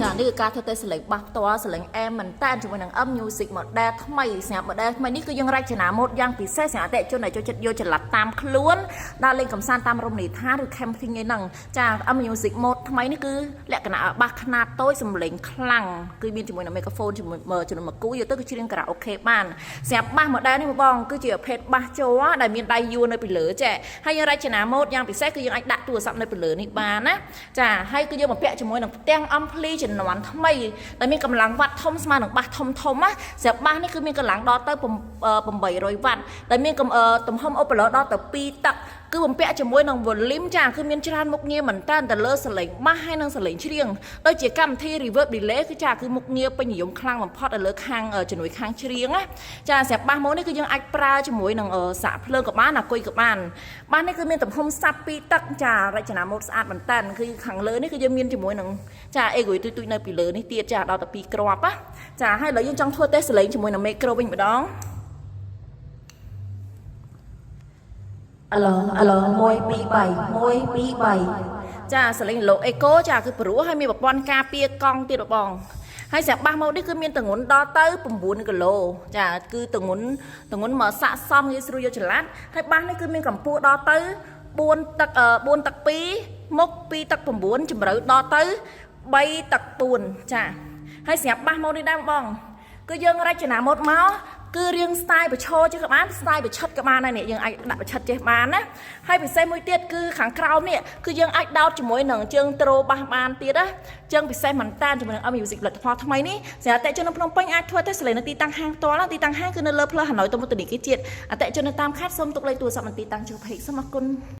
ចានេះគឺការធ្វើទៅសលេងបាសផ្ទាល់សលេងអែមមែនតើជាមួយនឹង Music Model ថ្មីស្រាប់ Model ថ្មីនេះគឺយើងរចនាម៉ូដយ៉ាងពិសេសសម្រាប់អតិថិជនដែលចូលចិត្តយកចល័តតាមខ្លួនដើរលេងកំសាន្តតាមរមណីយដ្ឋានឬ camping ឯហ្នឹងចា Music Mode ថ្មីនេះគឺលក្ខណៈបាសខ្នាតតូចសំឡេងខ្លាំងគឺមានជាមួយនឹង microphone ជាមួយជំនួយមកគូយកទៅគឺច្រៀងខារ៉ាអូខេបានសម្រាប់បាស Model នេះបងគឺជាប្រភេទបាសជ័រដែលមានដៃយួរនៅពីលើចាហើយយើងរចនាម៉ូដយ៉ាងពិសេសគឺយើងអាចដាក់ទូរស័ព្ទនៅពីលើនេះបានណាចាហើយគឺយើងបំពាក់ជាមួយនឹងផ្ទាំងអំភ្លីជំនាន់ថ្មីដែលមានកម្លាំងវ៉ាត់ធំស្មើនឹងបាសធំណាសម្រាប់បាសនេះគឺមានកម្លាំងដល់ទៅ800វ៉ាត់ដែលមានទំហំអូប៉ូឡូដល់ទៅ2តឹកគឺបំពាក់ជាមួយនឹង volume ចាគឺមានច្រើនមុខងារមែនតើទៅលើសលេងបាសហើយនិងសលេងច្រៀងដូចជាកម្មវិធី reverb delay គឺចាគឺមុខងារពេញនិយមខ្លាំងបំផុតនៅលើខាងជំនួយខាងច្រៀងណាចាសម្រាប់បាសម៉ូនេះគឺយើងអាចប្រើជាមួយនឹងសាកភ្លើងក៏បានអាគុយក៏បានបាសនេះគឺមានទំហំសាប់2តឹកចារចនាម៉ូដស្អាតមែនតើគឺខាងលើនេះគឺយើងមានជាមួយនឹងចាអេគួយទុយនៅពីលើនេះទៀតចាដល់ទៅ2គ្រាប់ណាចាហើយឥឡូវយើងចង់ធ្វើតេស្តសលេងជាមួយនឹង micro វិញម្ដងអឡ1 2 3ចាសលេង low echo ចាគឺព្រោះហើយមានប្រព័ន្ធការពារកង់ទៀតបងហើយសម្រាប់បាសម៉ូដនេះគឺមានទម្ងន់ដល់ទៅ9គីឡូចាគឺទម្ងន់មកស័កសមងាយស្រួលយកចល័តហើយបាសនេះគឺមានកម្ពស់ដល់ទៅ4តឹក2មុខ2តឹក9ជម្រៅដល់ទៅ3តឹក4ចាហើយសម្រាប់បាសម៉ូដនេះដែរបងគឺយើងរចនាម៉ូដមកគឺរៀង style ប្រឈរចេះក៏បាន style ប្រឆិតក៏បានដែរនេះយើងអាចដាក់ប្រឆិតចេះបានណាហើយពិសេសមួយទៀតគឺខាងក្រោមនេះគឺយើងអាចដោតជាមួយនឹងជើងត្រូបាសបានទៀតណាជើងពិសេសមែនតើជាមួយនឹង Music ផលិតផលថ្មីនេះសម្រាប់អតិថិជននៅភ្នំពេញអាចធ្វើតេស្តសលេងនៅទីតាំងហាងផ្ទាល់ទីតាំងហាងគឺនៅលើផ្លូវហាណូយទៅមុខធនីគារជាតិអតិថិជននៅតាមខេត្តសូមទុកលេខទូរស័ព្ទនិងទីតាំងជើងពេកសូមអរគុណ